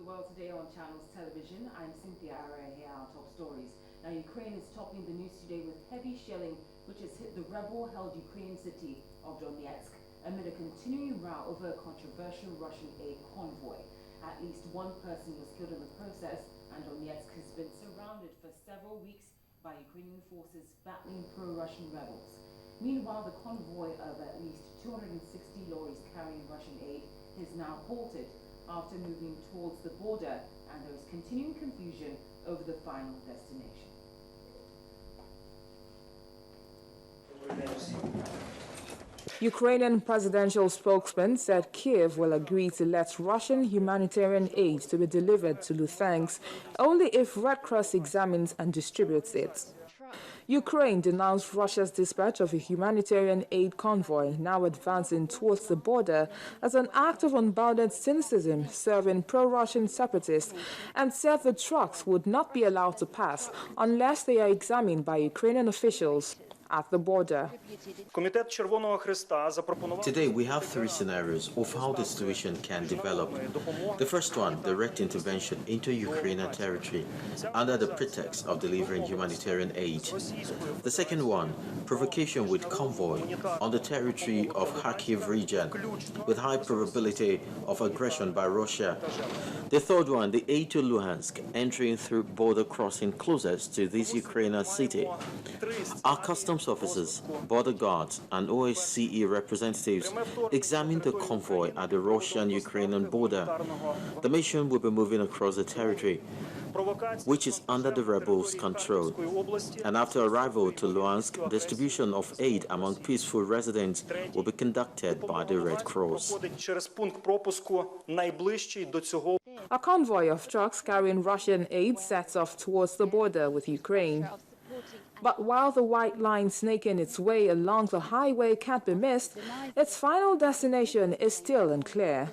world today on Channels Television. I'm Cynthia Ara here, our top stories. Now, Ukraine is topping the news today with heavy shelling, which has hit the rebel-held Ukrainian city of Donetsk amid a continuing row over a controversial Russian aid convoy. At least one person was killed in the process, and Donetsk has been surrounded for several weeks by Ukrainian forces battling pro-Russian rebels. Meanwhile, the convoy of at least 260 lorries carrying Russian aid is now halted after moving towards the border, and there is continuing confusion over the final destination. Ukrainian presidential spokesman said Kiev will agree to let Russian humanitarian aid to be delivered to Luhansk only if Red Cross examines and distributes it. Ukraine denounced Russia's dispatch of a humanitarian aid convoy now advancing towards the border as an act of unbounded cynicism serving pro-Russian separatists, and said the trucks would not be allowed to pass unless they are examined by Ukrainian officials at the border. Today we have three scenarios of how the situation can develop. The first one, direct intervention into Ukrainian territory under the pretext of delivering humanitarian aid. The second one, provocation with convoy on the territory of Kharkiv region with high probability of aggression by Russia. The third one, the aid to Luhansk entering through border crossing closest to this Ukrainian city. Our customs officers, border guards, and OSCE representatives examined the convoy at the Russian-Ukrainian border. The mission will be moving across the territory, which is under the rebels' control. And after arrival to Luhansk, distribution of aid among peaceful residents will be conducted by the Red Cross. A convoy of trucks carrying Russian aid sets off towards the border with Ukraine. But while the white line snaking its way along the highway can't be missed, its final destination is still unclear.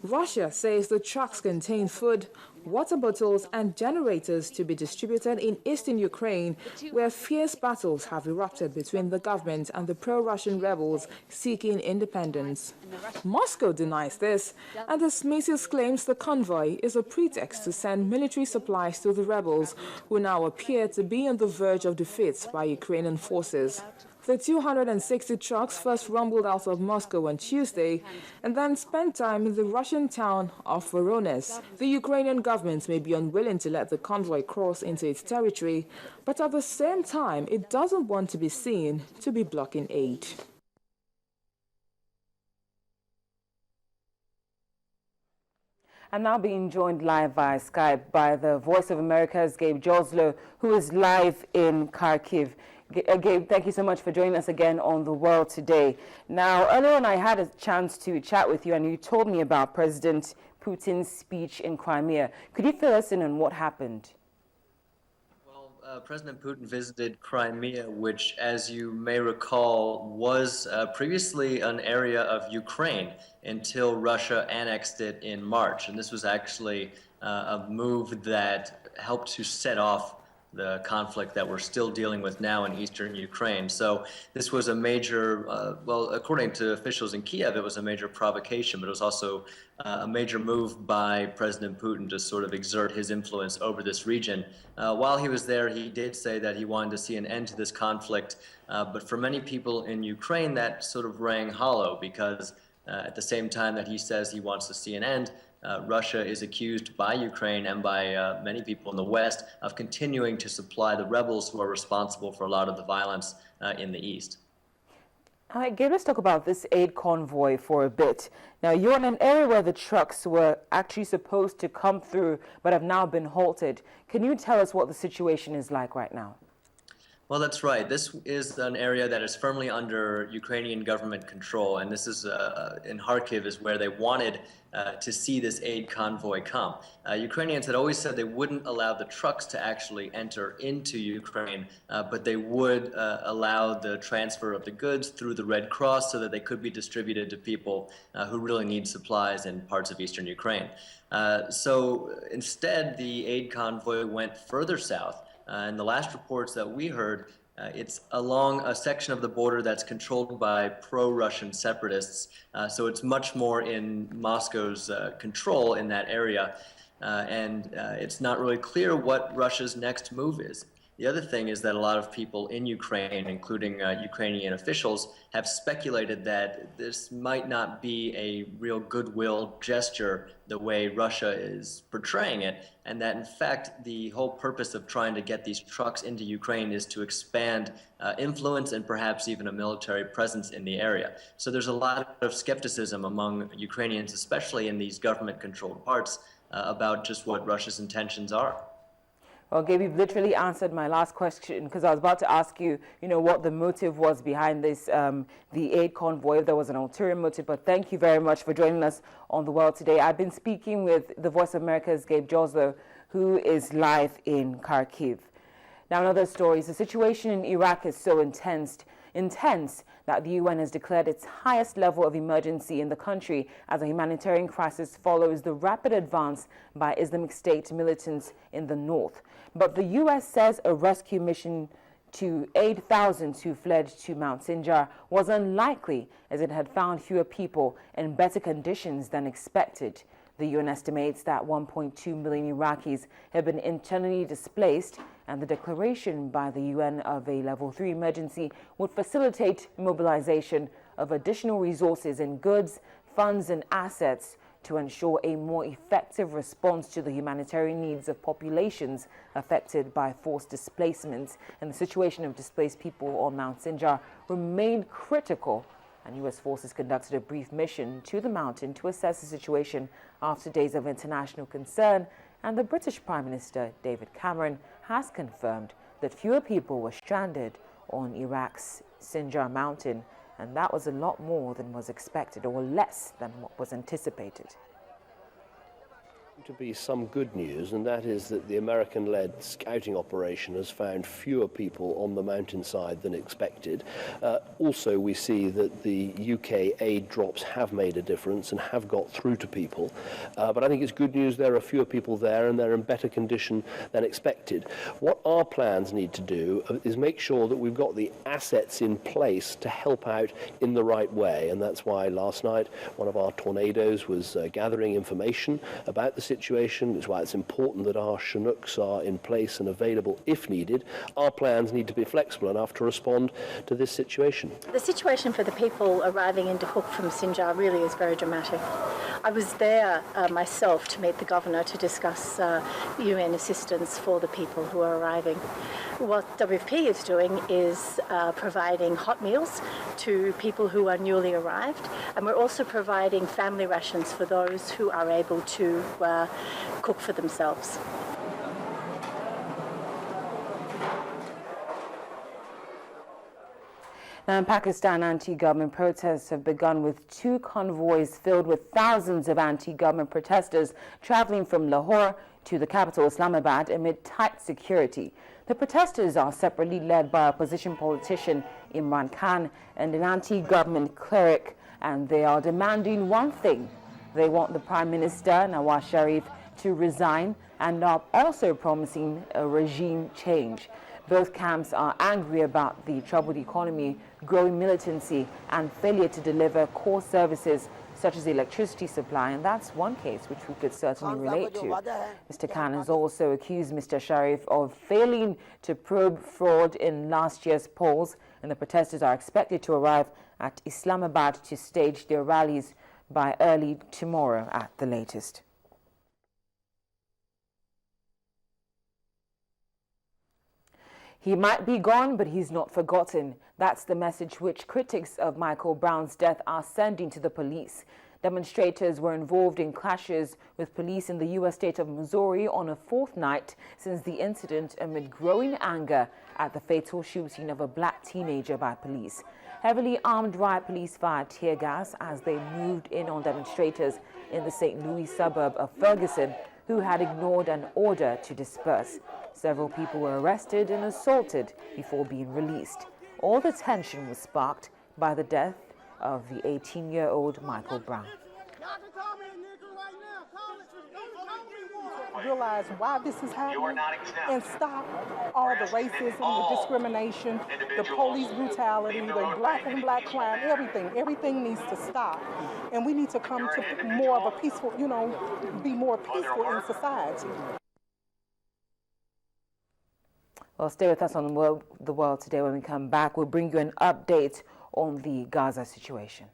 Russia says the trucks contain food, water bottles, and generators to be distributed in eastern Ukraine, where fierce battles have erupted between the government and the pro-Russian rebels seeking independence. Moscow denies this, and dismisses claims the convoy is a pretext to send military supplies to the rebels, who now appear to be on the verge of defeat by Ukrainian forces. The 260 trucks first rumbled out of Moscow on Tuesday and then spent time in the Russian town of Voronezh. The Ukrainian government may be unwilling to let the convoy cross into its territory, but at the same time, it doesn't want to be seen to be blocking aid. I'm now being joined live via Skype by the Voice of America's Gabe Joslo, who is live in Kharkiv. Gabe, thank you so much for joining us again on The World Today. Now, earlier on, I had a chance to chat with you, and you told me about President Putin's speech in Crimea. Could you fill us in on what happened? Well, President Putin visited Crimea, which, as you may recall, was previously an area of Ukraine until Russia annexed it in March. And this was actually a move that helped to set off the conflict that we're still dealing with now in eastern Ukraine. So this was a major, well, according to officials in Kiev, it was a major provocation, but it was also a major move by President Putin to sort of exert his influence over this region. While he was there, he did say that he wanted to see an end to this conflict, but for many people in Ukraine, that sort of rang hollow, because at the same time that he says he wants to see an end, Russia is accused by Ukraine and by many people in the West of continuing to supply the rebels who are responsible for a lot of the violence in the East. All right, Gabe, let's talk about this aid convoy for a bit. Now, you're in an area where the trucks were actually supposed to come through but have now been halted. Can you tell us what the situation is like right now? Well, that's right. This is an area that is firmly under Ukrainian government control, and this is in Kharkiv is where they wanted to see this aid convoy come. Ukrainians had always said they wouldn't allow the trucks to actually enter into Ukraine, but they would allow the transfer of the goods through the Red Cross so that they could be distributed to people who really need supplies in parts of eastern Ukraine. So instead, the aid convoy went further south. And the last reports that we heard, it's along a section of the border that's controlled by pro-Russian separatists. So it's much more in Moscow's control in that area. and it's not really clear what Russia's next move is. The other thing is that a lot of people in Ukraine, including Ukrainian officials, have speculated that this might not be a real goodwill gesture the way Russia is portraying it, and that in fact the whole purpose of trying to get these trucks into Ukraine is to expand influence and perhaps even a military presence in the area. So there's a lot of skepticism among Ukrainians, especially in these government-controlled parts, about just what Russia's intentions are. Well, Gabe, you've literally answered my last question, because I was about to ask you, what the motive was behind this, the aid convoy, if there was an ulterior motive. But thank you very much for joining us on The World Today. I've been speaking with the Voice of America's Gabe Joslo, who is live in Kharkiv. Now, in other stories, the situation in Iraq is so intense that the UN has declared its highest level of emergency in the country as a humanitarian crisis follows the rapid advance by Islamic State militants in the north. But the US says a rescue mission to aid thousands who fled to Mount Sinjar was unlikely, as it had found fewer people in better conditions than expected. The UN estimates that 1.2 million Iraqis have been internally displaced, and the declaration by the UN of a Level 3 emergency would facilitate mobilization of additional resources in goods, funds, and assets to ensure a more effective response to the humanitarian needs of populations affected by forced displacements. And the situation of displaced people on Mount Sinjar remained critical, and U.S. forces conducted a brief mission to the mountain to assess the situation after days of international concern, and the British Prime Minister, David Cameron, has confirmed that fewer people were stranded on Iraq's Sinjar mountain, and that was a lot more than was expected, or less than what was anticipated. To be some good news, and that is that the American-led scouting operation has found fewer people on the mountainside than expected. Also, we see that the UK aid drops have made a difference and have got through to people. But I think it's good news there are fewer people there and they're in better condition than expected. What our plans need to do is make sure that we've got the assets in place to help out in the right way, and that's why last night one of our tornadoes was gathering information about the situation. It's why it's important that our Chinooks are in place and available if needed. Our plans need to be flexible enough to respond to this situation. The situation for the people arriving in Duhok from Sinjar really is very dramatic. I was there myself to meet the governor to discuss UN assistance for the people who are arriving. What WFP is doing is providing hot meals to people who are newly arrived, and we're also providing family rations for those who are able to cook for themselves. Now, in Pakistan, anti-government protests have begun with 2 convoys filled with thousands of anti-government protesters traveling from Lahore to the capital Islamabad amid tight security. The protesters are separately led by opposition politician Imran Khan and an anti-government cleric, and they are demanding one thing. They want the Prime Minister, Nawaz Sharif, to resign, and are also promising a regime change. Both camps are angry about the troubled economy, growing militancy, and failure to deliver core services such as electricity supply, and that's one case which we could certainly relate to. Mr. Khan has also accused Mr. Sharif of failing to probe fraud in last year's polls, and the protesters are expected to arrive at Islamabad to stage their rallies by early tomorrow at the latest. He might be gone, but he's not forgotten. That's the message which critics of Michael Brown's death are sending to the police. Demonstrators were involved in clashes with police in the U.S. state of Missouri on a 4th night since the incident, amid growing anger at the fatal shooting of a black teenager by police. Heavily armed riot police fired tear gas as they moved in on demonstrators in the St. Louis suburb of Ferguson, who had ignored an order to disperse. Several people were arrested and assaulted before being released. All the tension was sparked by the death of the 18-year-old Michael Brown. realize why this is happening and stop all the racism, the discrimination, the police brutality, the black on black crime, everything needs to stop. And we need to come to more of a peaceful, be more peaceful in society. Well, stay with us on the world today. When we come back, we'll bring you an update on the Gaza situation.